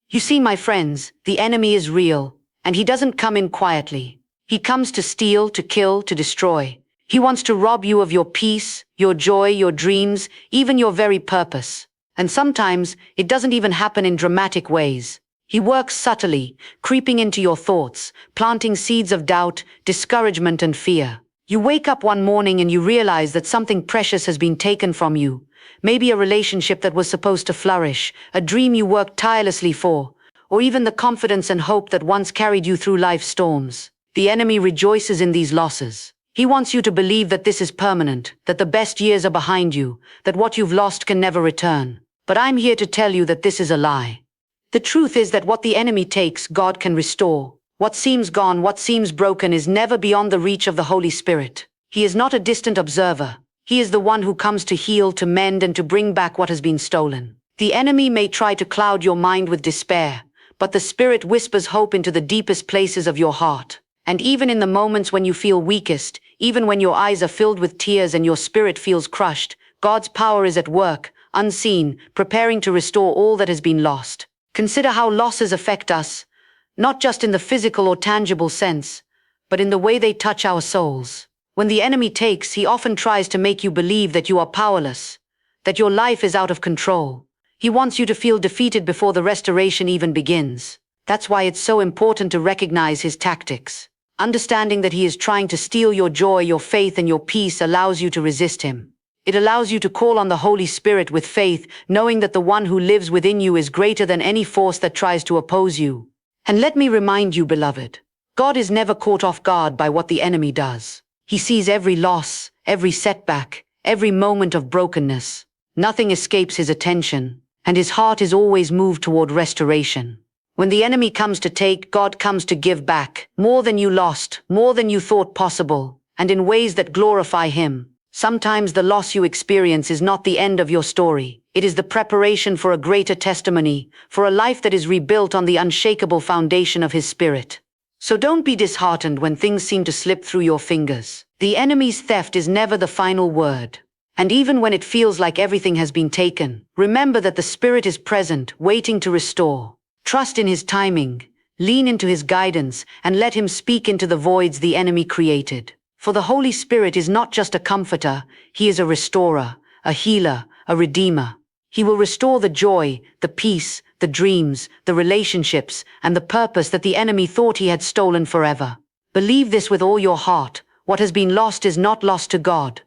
You see, my friends, the enemy is real, and he doesn't come in quietly. He comes to steal, to kill, to destroy. He wants to rob you of your peace, your joy, your dreams, even your very purpose. And sometimes it doesn't even happen in dramatic ways. He works subtly, creeping into your thoughts, planting seeds of doubt, discouragement, and fear. You wake up one morning and you realize that something precious has been taken from you. Maybe a relationship that was supposed to flourish, a dream you worked tirelessly for, or even the confidence and hope that once carried you through life's storms. The enemy rejoices in these losses. He wants you to believe that this is permanent, that the best years are behind you, that what you've lost can never return. But I'm here to tell you that this is a lie. The truth is that what the enemy takes, God can restore. What seems gone, what seems broken is never beyond the reach of the Holy Spirit. He is not a distant observer. He is the one who comes to heal, to mend, and to bring back what has been stolen. The enemy may try to cloud your mind with despair, but the Spirit whispers hope into the deepest places of your heart. And even in the moments when you feel weakest, even when your eyes are filled with tears and your spirit feels crushed, God's power is at work, unseen, preparing to restore all that has been lost. Consider how losses affect us, not just in the physical or tangible sense, but in the way they touch our souls. When the enemy takes, he often tries to make you believe that you are powerless, that your life is out of control. He wants you to feel defeated before the restoration even begins. That's why it's so important to recognize his tactics. Understanding that he is trying to steal your joy, your faith, and your peace allows you to resist him. It allows you to call on the Holy Spirit with faith, knowing that the one who lives within you is greater than any force that tries to oppose you. And let me remind you, beloved, God is never caught off guard by what the enemy does. He sees every loss, every setback, every moment of brokenness. Nothing escapes his attention, and his heart is always moved toward restoration. When the enemy comes to take, God comes to give back, more than you lost, more than you thought possible, and in ways that glorify him. Sometimes the loss you experience is not the end of your story. It is the preparation for a greater testimony, for a life that is rebuilt on the unshakable foundation of his Spirit. So don't be disheartened when things seem to slip through your fingers. The enemy's theft is never the final word. And even when it feels like everything has been taken, remember that the Spirit is present, waiting to restore. Trust in his timing, lean into his guidance, and let him speak into the voids the enemy created. For the Holy Spirit is not just a comforter, he is a restorer, a healer, a redeemer. He will restore the joy, the peace, the dreams, the relationships, and the purpose that the enemy thought he had stolen forever. Believe this with all your heart. What has been lost is not lost to God.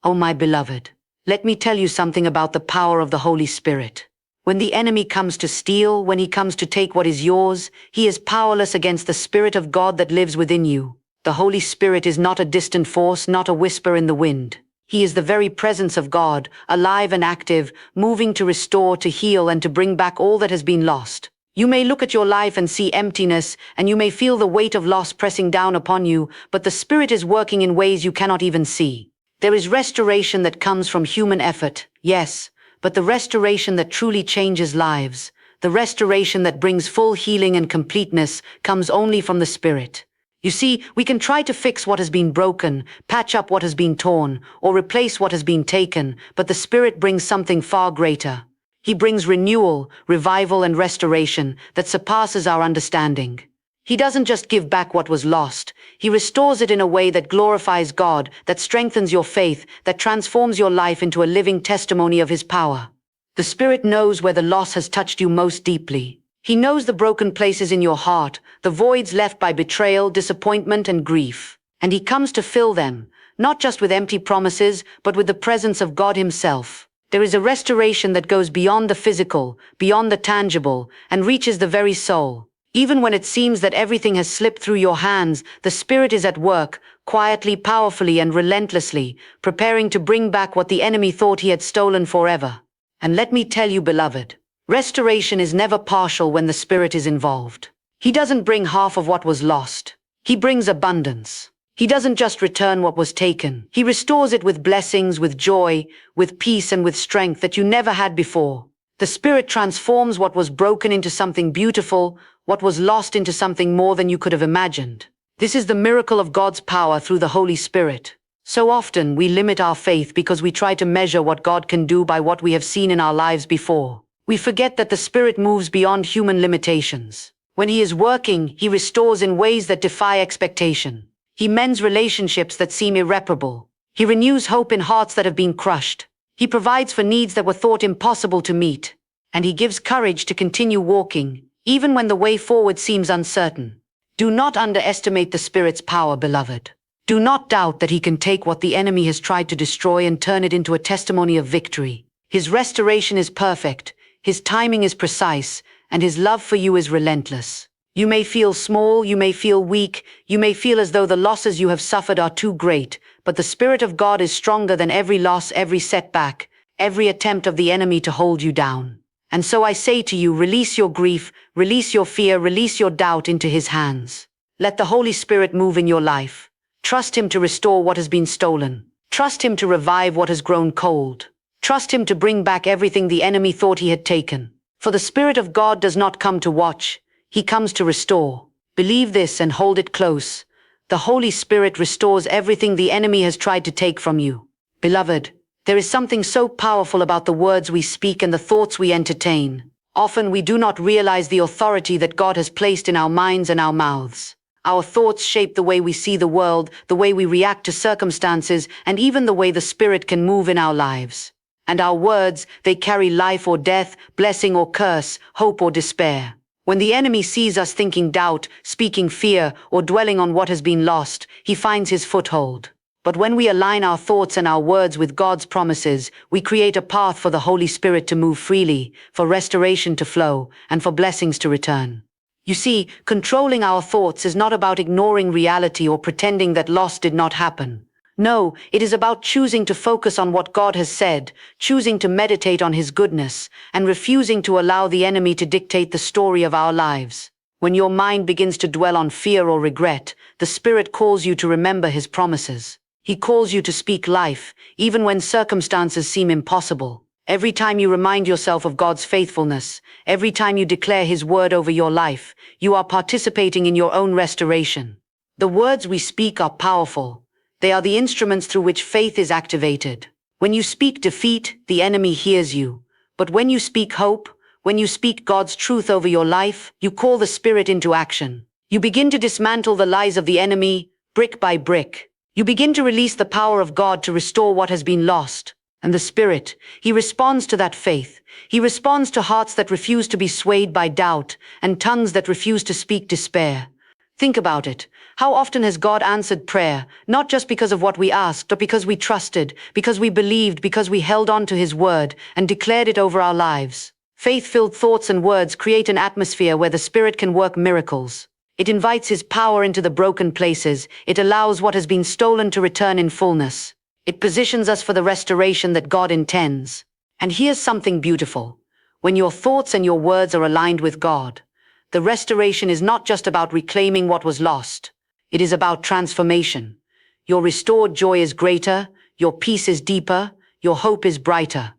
Oh, my beloved, let me tell you something about the power of the Holy Spirit. When the enemy comes to steal, when he comes to take what is yours, he is powerless against the Spirit of God that lives within you. The Holy Spirit is not a distant force, not a whisper in the wind. He is the very presence of God, alive and active, moving to restore, to heal, and to bring back all that has been lost. You may look at your life and see emptiness, and you may feel the weight of loss pressing down upon you, but the Spirit is working in ways you cannot even see. There is restoration that comes from human effort, yes, but the restoration that truly changes lives, the restoration that brings full healing and completeness, comes only from the Spirit. You see, we can try to fix what has been broken, patch up what has been torn, or replace what has been taken, but the Spirit brings something far greater. He brings renewal, revival, and restoration that surpasses our understanding. He doesn't just give back what was lost. He restores it in a way that glorifies God, that strengthens your faith, that transforms your life into a living testimony of his power. The Spirit knows where the loss has touched you most deeply. He knows the broken places in your heart, the voids left by betrayal, disappointment, and grief. And he comes to fill them, not just with empty promises, but with the presence of God himself. There is a restoration that goes beyond the physical, beyond the tangible, and reaches the very soul. Even when it seems that everything has slipped through your hands, the Spirit is at work, quietly, powerfully, and relentlessly, preparing to bring back what the enemy thought he had stolen forever. And let me tell you, beloved, restoration is never partial when the Spirit is involved. He doesn't bring half of what was lost. He brings abundance. He doesn't just return what was taken. He restores it with blessings, with joy, with peace, and with strength that you never had before. The Spirit transforms what was broken into something beautiful, what was lost into something more than you could have imagined. This is the miracle of God's power through the Holy Spirit. So often we limit our faith because we try to measure what God can do by what we have seen in our lives before. We forget that the Spirit moves beyond human limitations. When He is working, He restores in ways that defy expectation. He mends relationships that seem irreparable. He renews hope in hearts that have been crushed. He provides for needs that were thought impossible to meet. And He gives courage to continue walking, even when the way forward seems uncertain. Do not underestimate the Spirit's power, beloved. Do not doubt that He can take what the enemy has tried to destroy and turn it into a testimony of victory. His restoration is perfect, His timing is precise, and His love for you is relentless. You may feel small, you may feel weak, you may feel as though the losses you have suffered are too great, but the Spirit of God is stronger than every loss, every setback, every attempt of the enemy to hold you down. And so I say to you, release your grief, release your fear, release your doubt into His hands. Let the Holy Spirit move in your life. Trust Him to restore what has been stolen. Trust Him to revive what has grown cold. Trust Him to bring back everything the enemy thought he had taken. For the Spirit of God does not come to watch, He comes to restore. Believe this and hold it close. The Holy Spirit restores everything the enemy has tried to take from you. Beloved, there is something so powerful about the words we speak and the thoughts we entertain. Often we do not realize the authority that God has placed in our minds and our mouths. Our thoughts shape the way we see the world, the way we react to circumstances, and even the way the Spirit can move in our lives. And our words, they carry life or death, blessing or curse, hope or despair. When the enemy sees us thinking doubt, speaking fear, or dwelling on what has been lost, he finds his foothold. But when we align our thoughts and our words with God's promises, we create a path for the Holy Spirit to move freely, for restoration to flow, and for blessings to return. You see, controlling our thoughts is not about ignoring reality or pretending that loss did not happen. No, it is about choosing to focus on what God has said, choosing to meditate on His goodness, and refusing to allow the enemy to dictate the story of our lives. When your mind begins to dwell on fear or regret, the Spirit calls you to remember His promises. He calls you to speak life, even when circumstances seem impossible. Every time you remind yourself of God's faithfulness, every time you declare His word over your life, you are participating in your own restoration. The words we speak are powerful. They are the instruments through which faith is activated. When you speak defeat, the enemy hears you. But when you speak hope, when you speak God's truth over your life, you call the Spirit into action. You begin to dismantle the lies of the enemy, brick by brick. You begin to release the power of God to restore what has been lost. And the Spirit, He responds to that faith. He responds to hearts that refuse to be swayed by doubt and tongues that refuse to speak despair. Think about it. How often has God answered prayer, not just because of what we asked, but because we trusted, because we believed, because we held on to His word and declared it over our lives? Faith-filled thoughts and words create an atmosphere where the Spirit can work miracles. It invites His power into the broken places. It allows what has been stolen to return in fullness. It positions us for the restoration that God intends. And here's something beautiful. When your thoughts and your words are aligned with God, the restoration is not just about reclaiming what was lost. It is about transformation. Your restored joy is greater, your peace is deeper, your hope is brighter.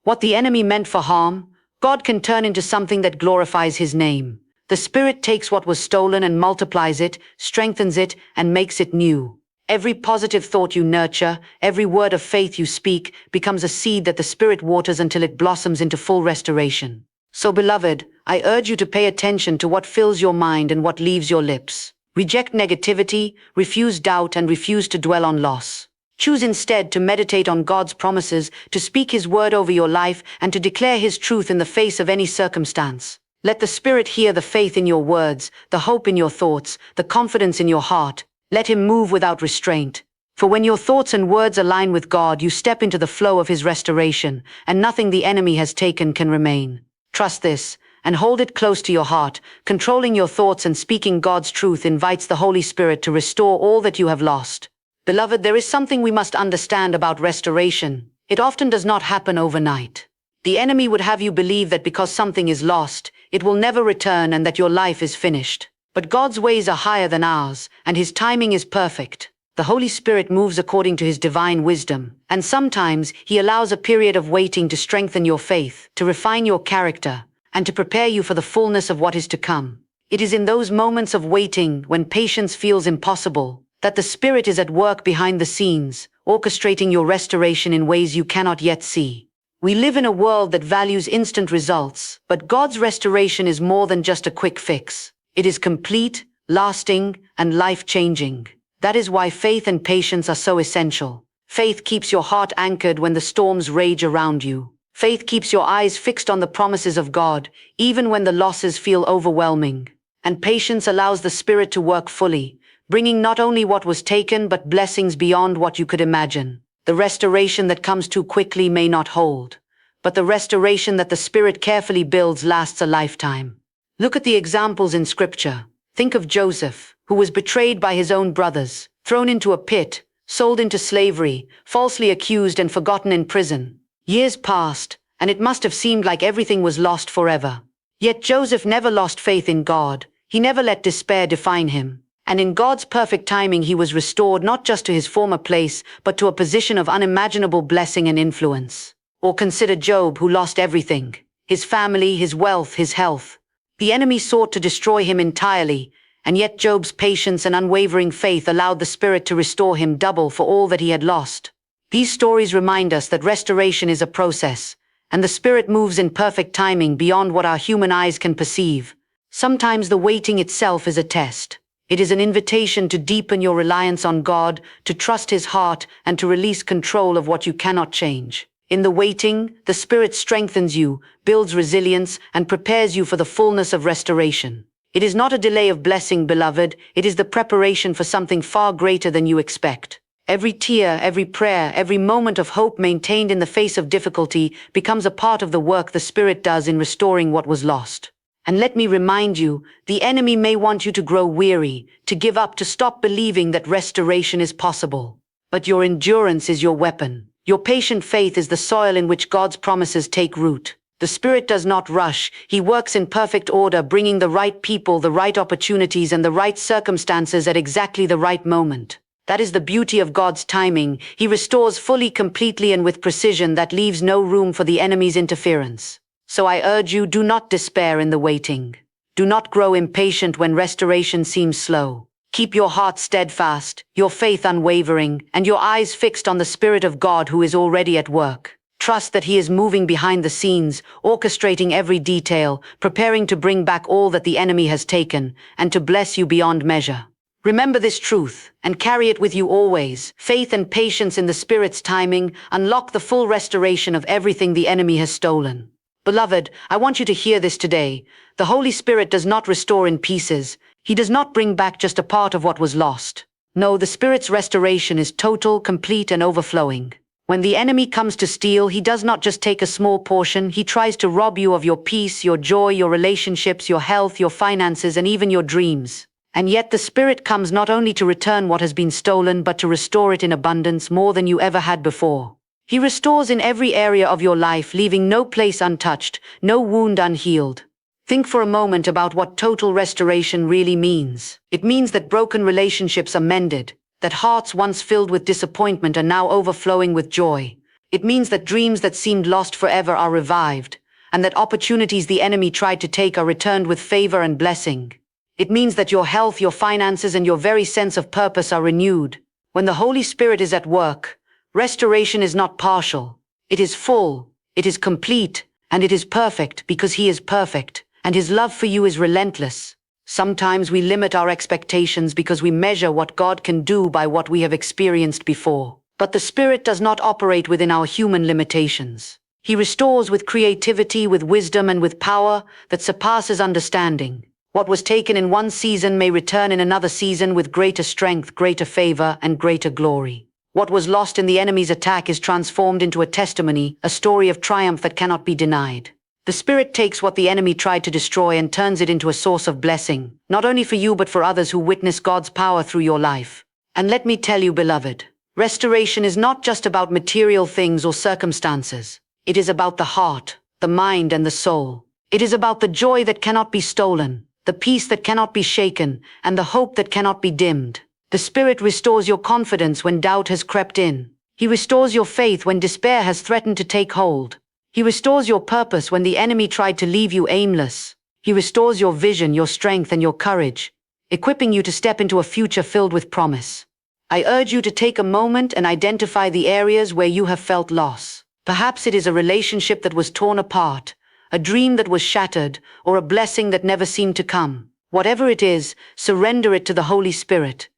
What the enemy meant for harm, God can turn into something that glorifies His name. The Spirit takes what was stolen and multiplies it, strengthens it, and makes it new. Every positive thought you nurture, every word of faith you speak, becomes a seed that the Spirit waters until it blossoms into full restoration. So, beloved, I urge you to pay attention to what fills your mind and what leaves your lips. Reject negativity, refuse doubt, and refuse to dwell on loss. Choose instead to meditate on God's promises, to speak His word over your life, and to declare His truth in the face of any circumstance. Let the Spirit hear the faith in your words, the hope in your thoughts, the confidence in your heart. Let Him move without restraint. For when your thoughts and words align with God, you step into the flow of His restoration, and nothing the enemy has taken can remain. Trust this, and hold it close to your heart. Controlling your thoughts and speaking God's truth invites the Holy Spirit to restore all that you have lost. Beloved, there is something we must understand about restoration. It often does not happen overnight. The enemy would have you believe that because something is lost, it will never return and that your life is finished. But God's ways are higher than ours, and His timing is perfect. The Holy Spirit moves according to His divine wisdom, and sometimes He allows a period of waiting to strengthen your faith, to refine your character, and to prepare you for the fullness of what is to come. It is in those moments of waiting, when patience feels impossible, that the Spirit is at work behind the scenes, orchestrating your restoration in ways you cannot yet see. We live in a world that values instant results, but God's restoration is more than just a quick fix. It is complete, lasting, and life-changing. That is why faith and patience are so essential. Faith keeps your heart anchored when the storms rage around you. Faith keeps your eyes fixed on the promises of God, even when the losses feel overwhelming. And patience allows the Spirit to work fully, bringing not only what was taken but blessings beyond what you could imagine. The restoration that comes too quickly may not hold, but the restoration that the Spirit carefully builds lasts a lifetime. Look at the examples in Scripture. Think of Joseph, who was betrayed by his own brothers, thrown into a pit, sold into slavery, falsely accused and forgotten in prison. Years passed, and it must have seemed like everything was lost forever. Yet Joseph never lost faith in God. He never let despair define him. And in God's perfect timing he was restored not just to his former place, but to a position of unimaginable blessing and influence. Or consider Job, who lost everything: his family, his wealth, his health. The enemy sought to destroy him entirely, and yet Job's patience and unwavering faith allowed the Spirit to restore him double for all that he had lost. These stories remind us that restoration is a process, and the Spirit moves in perfect timing beyond what our human eyes can perceive. Sometimes the waiting itself is a test. It is an invitation to deepen your reliance on God, to trust His heart, and to release control of what you cannot change. In the waiting, the Spirit strengthens you, builds resilience, and prepares you for the fullness of restoration. It is not a delay of blessing, beloved. It is the preparation for something far greater than you expect. Every tear, every prayer, every moment of hope maintained in the face of difficulty becomes a part of the work the Spirit does in restoring what was lost. And let me remind you, the enemy may want you to grow weary, to give up, to stop believing that restoration is possible. But your endurance is your weapon. Your patient faith is the soil in which God's promises take root. The Spirit does not rush. He works in perfect order, bringing the right people, the right opportunities, and the right circumstances at exactly the right moment. That is the beauty of God's timing. He restores fully, completely, and with precision that leaves no room for the enemy's interference. So I urge you, do not despair in the waiting. Do not grow impatient when restoration seems slow. Keep your heart steadfast, your faith unwavering, and your eyes fixed on the Spirit of God who is already at work. Trust that He is moving behind the scenes, orchestrating every detail, preparing to bring back all that the enemy has taken, and to bless you beyond measure. Remember this truth, and carry it with you always. Faith and patience in the Spirit's timing unlock the full restoration of everything the enemy has stolen. Beloved, I want you to hear this today. The Holy Spirit does not restore in pieces. He does not bring back just a part of what was lost. No, the Spirit's restoration is total, complete, and overflowing. When the enemy comes to steal, he does not just take a small portion. He tries to rob you of your peace, your joy, your relationships, your health, your finances, and even your dreams. And yet the Spirit comes not only to return what has been stolen, but to restore it in abundance, more than you ever had before. He restores in every area of your life, leaving no place untouched, no wound unhealed. Think for a moment about what total restoration really means. It means that broken relationships are mended, that hearts once filled with disappointment are now overflowing with joy. It means that dreams that seemed lost forever are revived, and that opportunities the enemy tried to take are returned with favor and blessing. It means that your health, your finances, and your very sense of purpose are renewed. When the Holy Spirit is at work, restoration is not partial. It is full, it is complete, and it is perfect because He is perfect, and His love for you is relentless. Sometimes we limit our expectations because we measure what God can do by what we have experienced before. But the Spirit does not operate within our human limitations. He restores with creativity, with wisdom, and with power that surpasses understanding. What was taken in one season may return in another season with greater strength, greater favor, and greater glory. What was lost in the enemy's attack is transformed into a testimony, a story of triumph that cannot be denied. The Spirit takes what the enemy tried to destroy and turns it into a source of blessing, not only for you but for others who witness God's power through your life. And let me tell you, beloved, restoration is not just about material things or circumstances. It is about the heart, the mind, and the soul. It is about the joy that cannot be stolen, the peace that cannot be shaken, and the hope that cannot be dimmed. The Spirit restores your confidence when doubt has crept in. He restores your faith when despair has threatened to take hold. He restores your purpose when the enemy tried to leave you aimless. He restores your vision, your strength, and your courage, equipping you to step into a future filled with promise. I urge you to take a moment and identify the areas where you have felt loss. Perhaps it is a relationship that was torn apart, a dream that was shattered, or a blessing that never seemed to come. Whatever it is, surrender it to the Holy Spirit.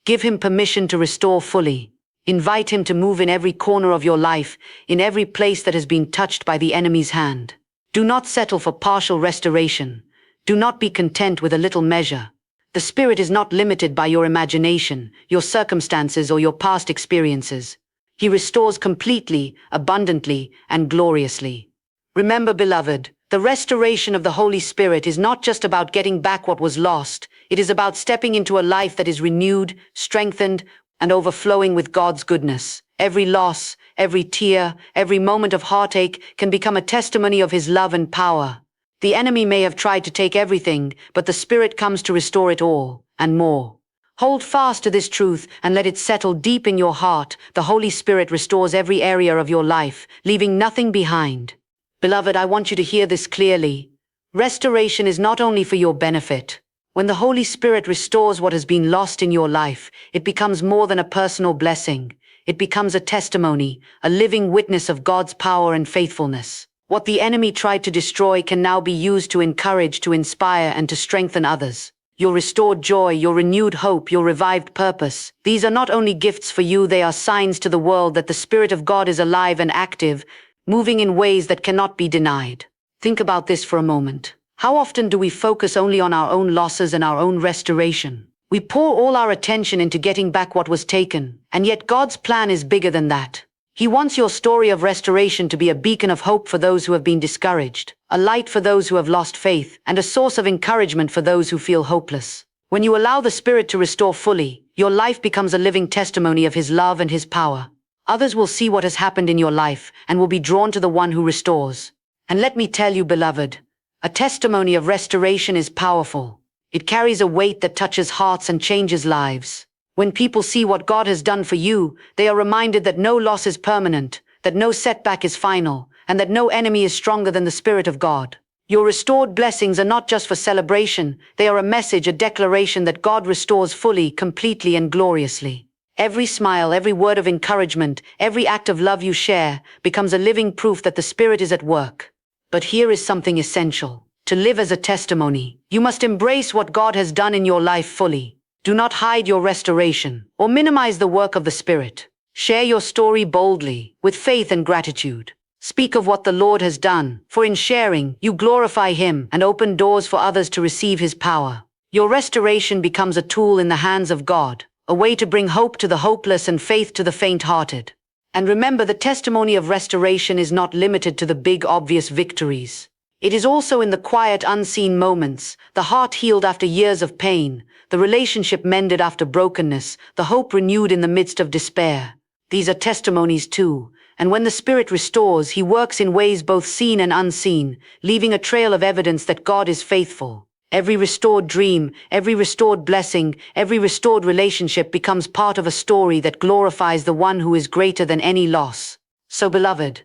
Give Him permission to restore fully. Invite Him to move in every corner of your life, in every place that has been touched by the enemy's hand. Do not settle for partial restoration. Do not be content with a little measure. The Spirit is not limited by your imagination, your circumstances, or your past experiences. He restores completely, abundantly, and gloriously. Remember, beloved, the restoration of the Holy Spirit is not just about getting back what was lost. It is about stepping into a life that is renewed, strengthened, and overflowing with God's goodness. Every loss, every tear, every moment of heartache can become a testimony of His love and power. The enemy may have tried to take everything, but the Spirit comes to restore it all, and more. Hold fast to this truth and let it settle deep in your heart. The Holy Spirit restores every area of your life, leaving nothing behind. Beloved, I want you to hear this clearly. Restoration is not only for your benefit. When the Holy Spirit restores what has been lost in your life, it becomes more than a personal blessing. It becomes a testimony, a living witness of God's power and faithfulness. What the enemy tried to destroy can now be used to encourage, to inspire, and to strengthen others. Your restored joy, your renewed hope, your revived purpose. These are not only gifts for you, they are signs to the world that the Spirit of God is alive and active, moving in ways that cannot be denied. Think about this for a moment. How often do we focus only on our own losses and our own restoration? We pour all our attention into getting back what was taken, and yet God's plan is bigger than that. He wants your story of restoration to be a beacon of hope for those who have been discouraged, a light for those who have lost faith, and a source of encouragement for those who feel hopeless. When you allow the Spirit to restore fully, your life becomes a living testimony of His love and His power. Others will see what has happened in your life and will be drawn to the one who restores. And let me tell you, beloved, a testimony of restoration is powerful. It carries a weight that touches hearts and changes lives. When people see what God has done for you, they are reminded that no loss is permanent, that no setback is final, and that no enemy is stronger than the Spirit of God. Your restored blessings are not just for celebration, they are a message, a declaration that God restores fully, completely, and gloriously. Every smile, every word of encouragement, every act of love you share becomes a living proof that the Spirit is at work. But here is something essential. To live as a testimony, you must embrace what God has done in your life fully. Do not hide your restoration or minimize the work of the Spirit. Share your story boldly, with faith and gratitude. Speak of what the Lord has done, for in sharing, you glorify Him and open doors for others to receive His power. Your restoration becomes a tool in the hands of God, a way to bring hope to the hopeless and faith to the faint-hearted. And remember, the testimony of restoration is not limited to the big, obvious victories. It is also in the quiet, unseen moments, the heart healed after years of pain, the relationship mended after brokenness, the hope renewed in the midst of despair. These are testimonies too, and when the Spirit restores, He works in ways both seen and unseen, leaving a trail of evidence that God is faithful. Every restored dream, every restored blessing, every restored relationship becomes part of a story that glorifies the one who is greater than any loss. So, beloved,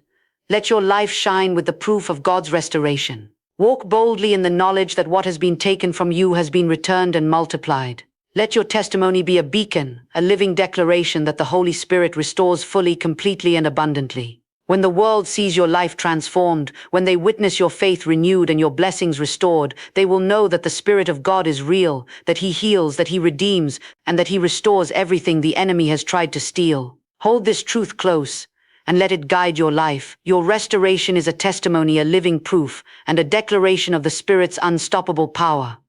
let your life shine with the proof of God's restoration. Walk boldly in the knowledge that what has been taken from you has been returned and multiplied. Let your testimony be a beacon, a living declaration that the Holy Spirit restores fully, completely, and abundantly. When the world sees your life transformed, when they witness your faith renewed and your blessings restored, they will know that the Spirit of God is real, that He heals, that He redeems, and that He restores everything the enemy has tried to steal. Hold this truth close, and let it guide your life. Your restoration is a testimony, a living proof, and a declaration of the Spirit's unstoppable power.